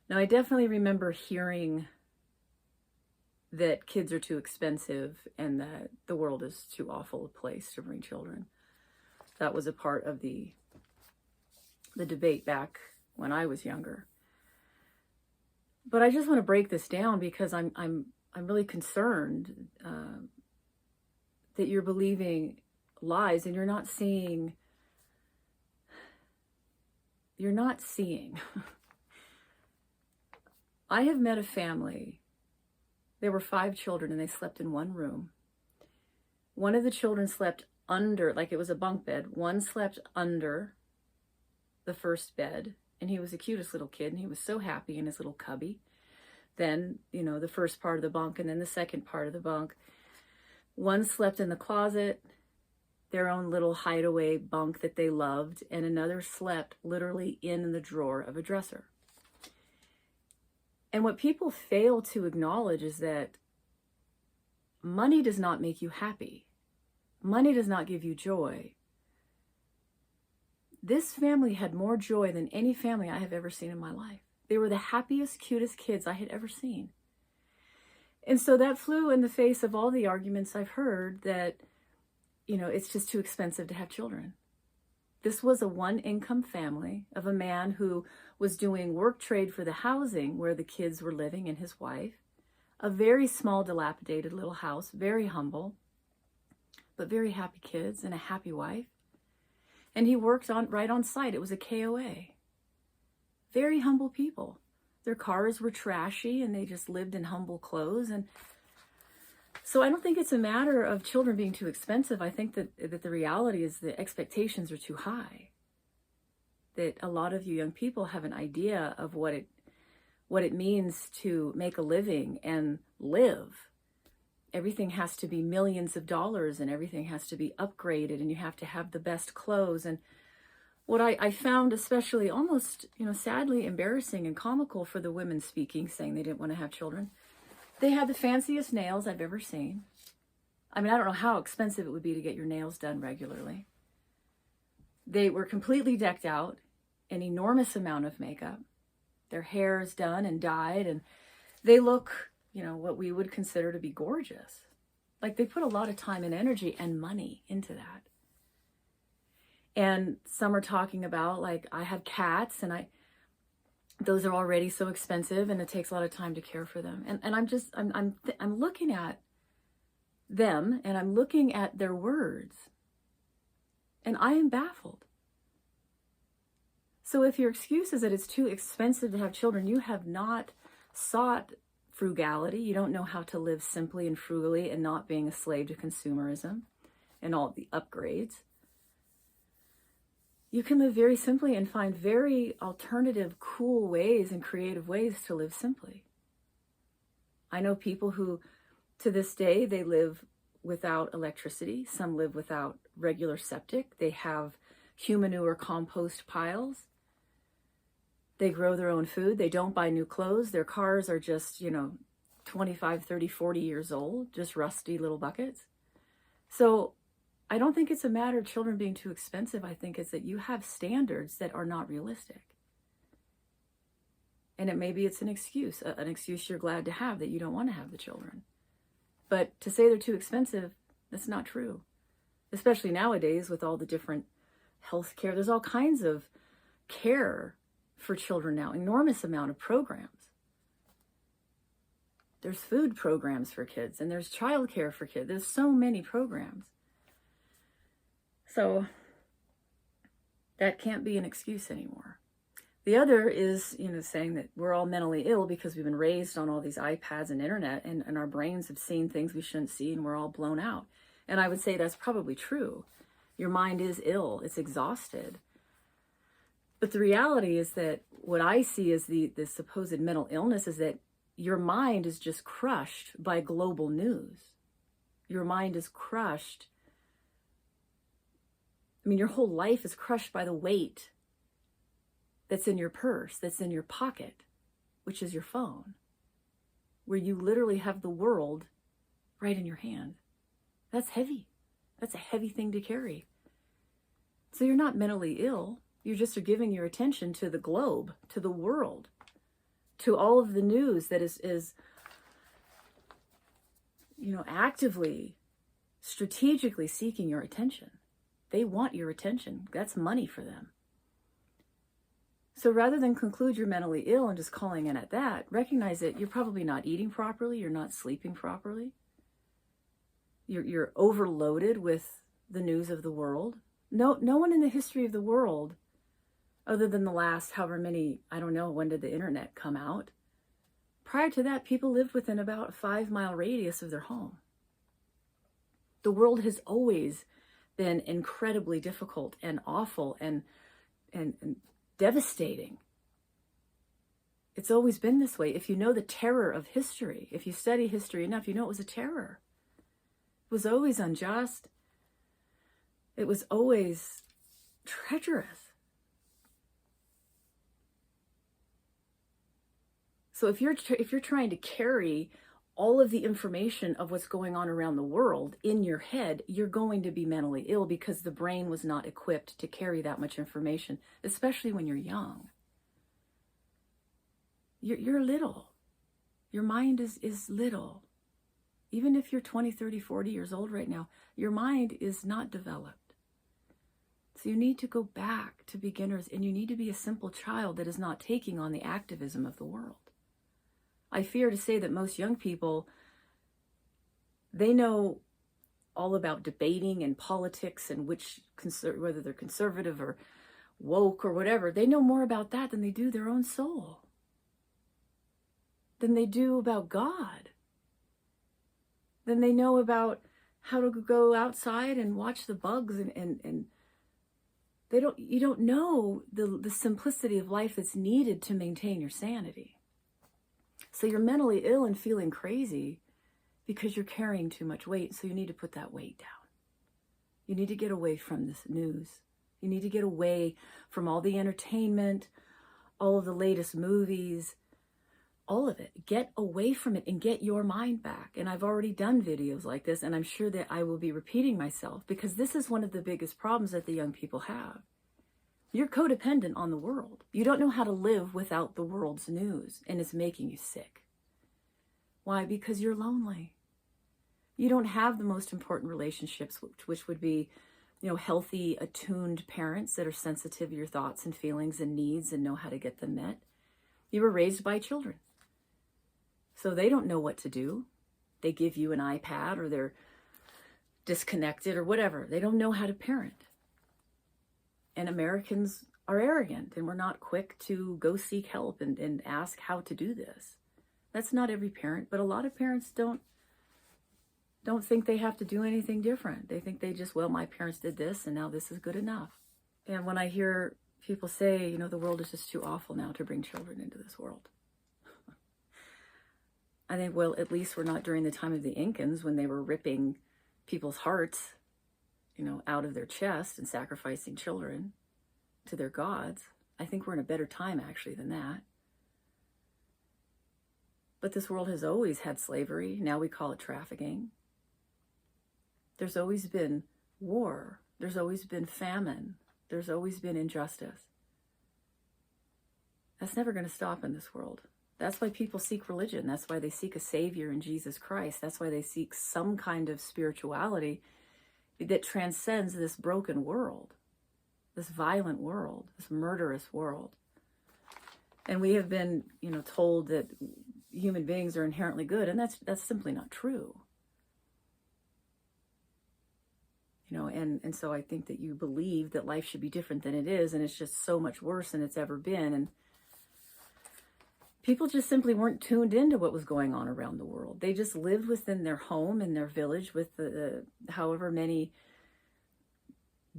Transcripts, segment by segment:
Now, I definitely remember hearing that kids are too expensive and that the world is too awful a place to bring children. That was a part of the debate back when I was younger. But I just want to break this down because I'm really concerned that you're believing lies and you're not seeing. I have met a family. There were 5 children and they slept in one room. One of the children slept under, like it was a bunk bed. One slept under the first bed, and he was the cutest little kid, and he was so happy in his little cubby. Then, the first part of the bunk, and then the second part of the bunk. One slept in the closet, their own little hideaway bunk that they loved, and another slept literally in the drawer of a dresser. And what people fail to acknowledge is that money does not make you happy. Money does not give you joy. This family had more joy than any family I have ever seen in my life. They were the happiest, cutest kids I had ever seen. And so that flew in the face of all the arguments I've heard that, it's just too expensive to have children. This was a one-income family of a man who was doing work trade for the housing where the kids were living and his wife. A very small, dilapidated little house, very humble, but very happy kids and a happy wife. And he worked right on site. It was a KOA. Very humble people. Their cars were trashy and they just lived in humble clothes. And so I don't think it's a matter of children being too expensive. I think that the reality is the expectations are too high. That a lot of you young people have an idea of what it means to make a living and live. Everything has to be millions of dollars and everything has to be upgraded and you have to have the best clothes. And what I found especially almost, sadly embarrassing and comical for the women speaking, saying they didn't want to have children. They had the fanciest nails I've ever seen. I mean, I don't know how expensive it would be to get your nails done regularly. They were completely decked out, an enormous amount of makeup. Their hair is done and dyed, and they look, what we would consider to be gorgeous. Like they put a lot of time and energy and money into that. And some are talking about, like, I have cats and those are already so expensive and it takes a lot of time to care for them. And I'm looking at them and I'm looking at their words and I am baffled. So if your excuse is that it's too expensive to have children, you have not sought frugality. You don't know how to live simply and frugally and not being a slave to consumerism and all the upgrades. You can live very simply and find very alternative, cool ways and creative ways to live simply. I know people who, to this day, they live without electricity. Some live without regular septic. They have humanure compost piles. They grow their own food. They don't buy new clothes. Their cars are just, 25, 30, 40 years old, just rusty little buckets. So I don't think it's a matter of children being too expensive. I think it's that you have standards that are not realistic. And maybe it's an excuse you're glad to have that you don't want to have the children. But to say they're too expensive, that's not true. Especially nowadays with all the different health care. There's all kinds of care for children now, enormous amount of programs. There's food programs for kids and there's childcare for kids. There's so many programs. So that can't be an excuse anymore. The other is, saying that we're all mentally ill because we've been raised on all these iPads and internet and our brains have seen things we shouldn't see and we're all blown out. And I would say that's probably true. Your mind is ill. It's exhausted. But the reality is that what I see as the supposed mental illness is that your mind is just crushed by global news. Your mind is crushed. Your whole life is crushed by the weight that's in your purse, that's in your pocket, which is your phone, where you literally have the world right in your hand. That's heavy. That's a heavy thing to carry. So you're not mentally ill. You just are giving your attention to the globe, to the world. to all of the news that is actively, strategically seeking your attention. They want your attention. That's money for them. So rather than conclude you're mentally ill and just calling in at that, recognize that you're probably not eating properly, you're not sleeping properly. You're overloaded with the news of the world. No one in the history of the world, other than the last however many, I don't know, when did the internet come out? Prior to that, people lived within about a 5-mile radius of their home. The world has always been incredibly difficult and awful and devastating. It's always been this way. If you know the terror of history, if you study history enough, you know it was a terror. It was always unjust. It was always treacherous. So if you're trying to carry all of the information of what's going on around the world in your head, you're going to be mentally ill because the brain was not equipped to carry that much information, especially when you're young. You're little. Your mind is little. Even if you're 20, 30, 40 years old right now, your mind is not developed. So you need to go back to beginners, and you need to be a simple child that is not taking on the activism of the world. I fear to say that most young people, they know all about debating and politics and whether they're conservative or woke or whatever. They know more about that than they do their own soul, than they do about God, than they know about how to go outside and watch the bugs and you don't know the simplicity of life that's needed to maintain your sanity. So you're mentally ill and feeling crazy because you're carrying too much weight. So you need to put that weight down. You need to get away from this news. You need to get away from all the entertainment, all of the latest movies, all of it. Get away from it and get your mind back. And I've already done videos like this, and I'm sure that I will be repeating myself because this is one of the biggest problems that the young people have. You're codependent on the world. You don't know how to live without the world's news, and it's making you sick. Why? Because you're lonely. You don't have the most important relationships, which would be, healthy, attuned parents that are sensitive to your thoughts and feelings and needs and know how to get them met. You were raised by children. So they don't know what to do. They give you an iPad or they're disconnected or whatever. They don't know how to parent. And Americans are arrogant, and we're not quick to go seek help and ask how to do this. That's not every parent, but a lot of parents don't think they have to do anything different. They think my parents did this, and now this is good enough. And when I hear people say, the world is just too awful now to bring children into this world, I think, well, at least we're not during the time of the Incans when they were ripping people's hearts out of their chest and sacrificing children to their gods. I think we're in a better time, actually, than that. But this world has always had slavery. Now we call it trafficking. There's always been war. There's always been famine. There's always been injustice. That's never going to stop in this world. That's why people seek religion. That's why they seek a savior in Jesus Christ. That's why they seek some kind of spirituality that transcends this broken world, this violent world, this murderous world. And we have been, told that human beings are inherently good, and that's simply not true. And so I think that you believe that life should be different than it is, and it's just so much worse than it's ever been. And people just simply weren't tuned into what was going on around the world. They just lived within their home and their village with the however many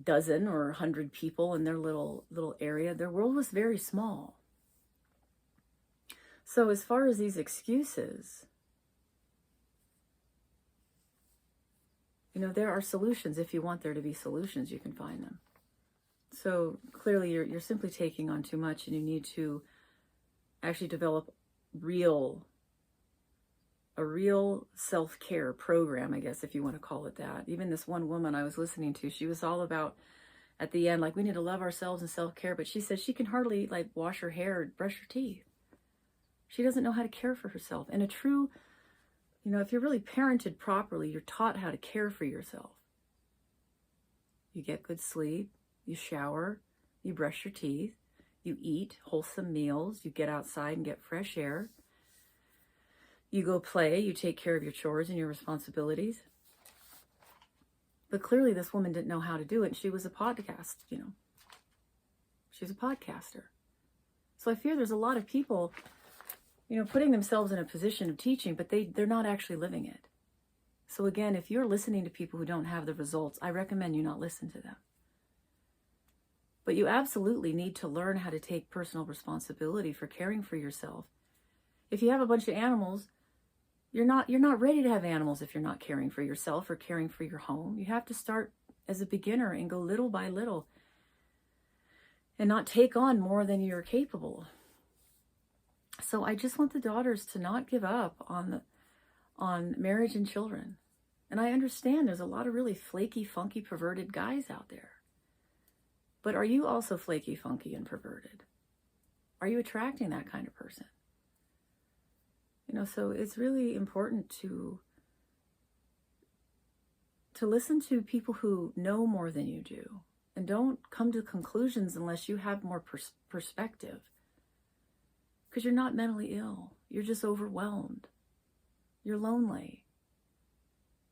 dozen or 100 people in their little area. Their world was very small. So as far as these excuses, there are solutions. If you want there to be solutions, you can find them. So clearly you're simply taking on too much, and you need to actually develop a real self-care program, I guess, if you want to call it that. Even this one woman I was listening to, she was all about, at the end, we need to love ourselves and self-care, but she said she can hardly wash her hair or brush her teeth. She doesn't know how to care for herself. And a true, if you're really parented properly, you're taught how to care for yourself. You get good sleep, you shower, you brush your teeth, you eat wholesome meals, you get outside and get fresh air. You go play, you take care of your chores and your responsibilities. But clearly this woman didn't know how to do it. And she was a podcast, she's a podcaster. So I fear there's a lot of people, putting themselves in a position of teaching, but they're not actually living it. So again, if you're listening to people who don't have the results, I recommend you not listen to them. But you absolutely need to learn how to take personal responsibility for caring for yourself. If you have a bunch of animals, you're not ready to have animals if you're not caring for yourself or caring for your home. You have to start as a beginner and go little by little and not take on more than you're capable. So I just want the daughters to not give up on marriage and children. And I understand there's a lot of really flaky, funky, perverted guys out there. But are you also flaky, funky, and perverted? Are you attracting that kind of person? So it's really important to listen to people who know more than you do. And don't come to conclusions unless you have more perspective. Because you're not mentally ill. You're just overwhelmed. You're lonely.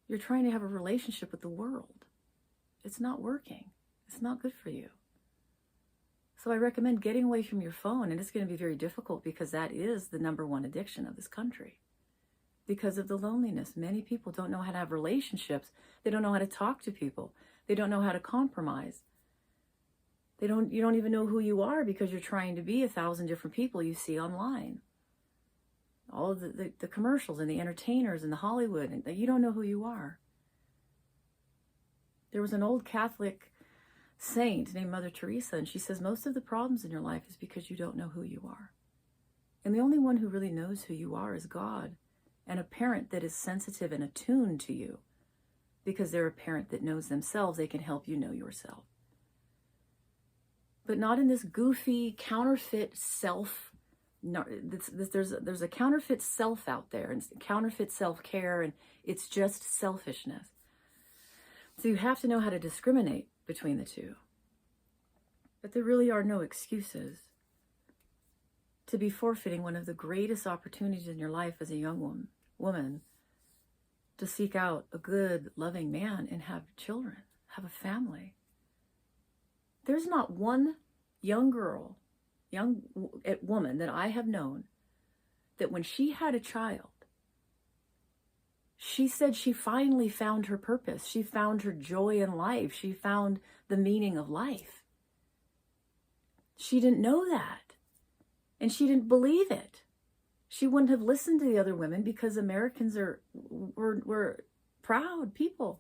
You're trying to have a relationship with the world. It's not working. It's not good for you. So I recommend getting away from your phone, and it's going to be very difficult because that is the number one addiction of this country. Because of the loneliness. Many people don't know how to have relationships. They don't know how to talk to people. They don't know how to compromise. You don't even know who you are because you're trying to be 1,000 different people you see online. All of the commercials and the entertainers and the Hollywood, and you don't know who you are. There was an old Catholic saint named Mother Teresa, and she says most of the problems in your life is because you don't know who you are. And the only one who really knows who you are is God, and a parent that is sensitive and attuned to you, because they're a parent that knows themselves. They can help you know yourself. But not in this goofy counterfeit self. No, there's a counterfeit self out there, and counterfeit self-care, and it's just selfishness. So you have to know how to discriminate between the two. But there really are no excuses to be forfeiting one of the greatest opportunities in your life as a young woman to seek out a good, loving man and have children, have a family. There's not one young woman that I have known that when she had a child, she said she finally found her purpose. She found her joy in life. She found the meaning of life. She didn't know that. And she didn't believe it. She wouldn't have listened to the other women because Americans we're proud people.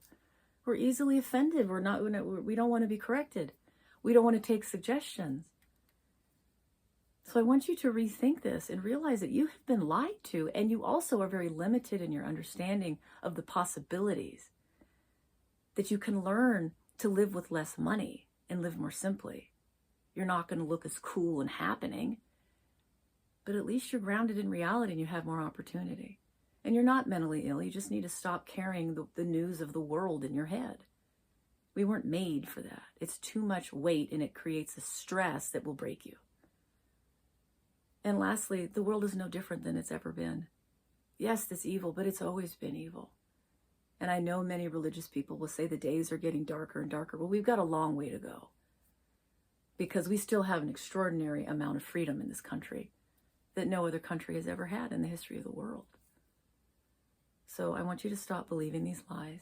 We're easily offended. We don't want to be corrected. We don't want to take suggestions. So I want you to rethink this and realize that you have been lied to, and you also are very limited in your understanding of the possibilities. That you can learn to live with less money and live more simply. You're not going to look as cool and happening, but at least you're grounded in reality and you have more opportunity. And you're not mentally ill. You just need to stop carrying the news of the world in your head. We weren't made for that. It's too much weight, and it creates a stress that will break you. And lastly, the world is no different than it's ever been. Yes, it's evil, but it's always been evil. And I know many religious people will say the days are getting darker and darker. Well, we've got a long way to go, because we still have an extraordinary amount of freedom in this country that no other country has ever had in the history of the world. So I want you to stop believing these lies.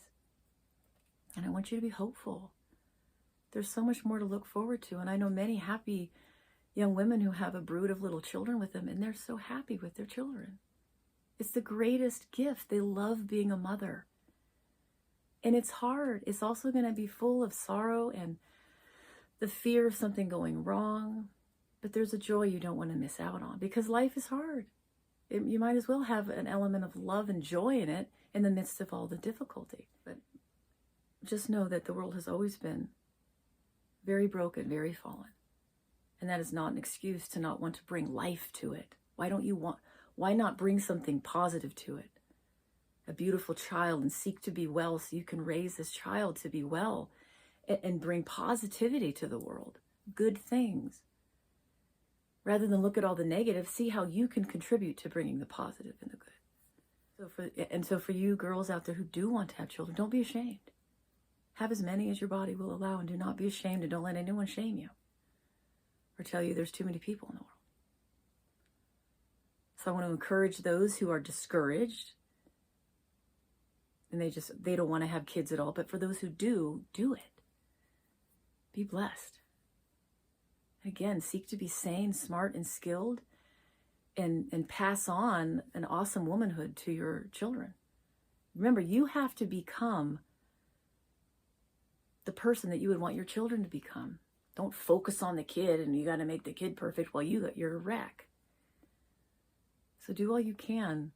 And I want you to be hopeful. There's so much more to look forward to. And I know many happy young women who have a brood of little children with them, and they're so happy with their children. It's the greatest gift. They love being a mother. And it's hard. It's also going to be full of sorrow and the fear of something going wrong. But there's a joy you don't want to miss out on, because life is hard. You might as well have an element of love and joy in it in the midst of all the difficulty. But just know that the world has always been very broken, very fallen. And that is not an excuse to not want to bring life to it. Why Why not bring something positive to it? A beautiful child, and seek to be well so you can raise this child to be well and bring positivity to the world, good things. Rather than look at all the negative, see how you can contribute to bringing the positive and the good. So for you girls out there who do want to have children, don't be ashamed. Have as many as your body will allow, and do not be ashamed, and don't let anyone shame you or tell you there's too many people in the world. So I want to encourage those who are discouraged and they don't want to have kids at all. But for those who do it. Be blessed. Again, seek to be sane, smart, and skilled, and pass on an awesome womanhood to your children. Remember, you have to become the person that you would want your children to become. Don't focus on the kid and you got to make the kid perfect while you're a wreck. So do all you can.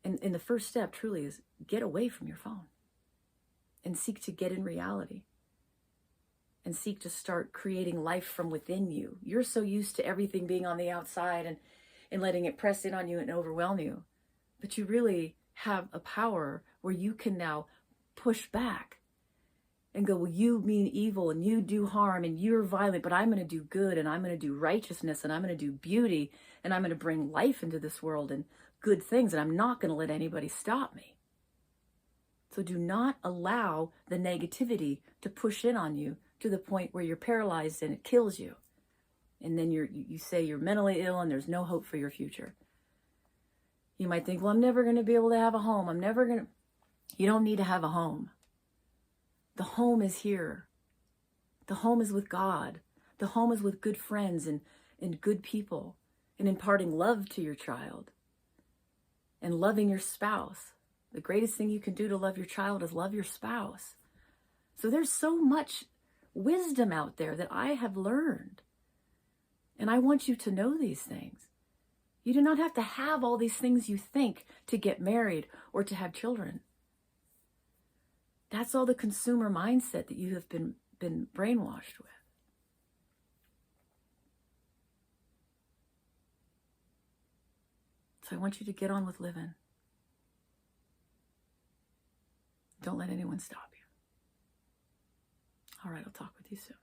And the first step truly is get away from your phone and seek to get in reality and seek to start creating life from within you. You're so used to everything being on the outside and letting it press in on you and overwhelm you. But you really have a power where you can now push back and go, well, you mean evil and you do harm and you're violent, but I'm going to do good and I'm going to do righteousness and I'm going to do beauty and I'm going to bring life into this world and good things, and I'm not going to let anybody stop me. So do not allow the negativity to push in on you to the point where you're paralyzed and it kills you. And then you say you're mentally ill and there's no hope for your future. You might think, well, I'm never going to be able to have a home. You don't need to have a home. The home is here. The home is with God. The home is with good friends and good people, and imparting love to your child and loving your spouse. The greatest thing you can do to love your child is love your spouse. So there's so much wisdom out there that I have learned. And I want you to know these things. You do not have to have all these things you think to get married or to have children. That's all the consumer mindset that you have been brainwashed with. So I want you to get on with living. Don't let anyone stop you. All right, I'll talk with you soon.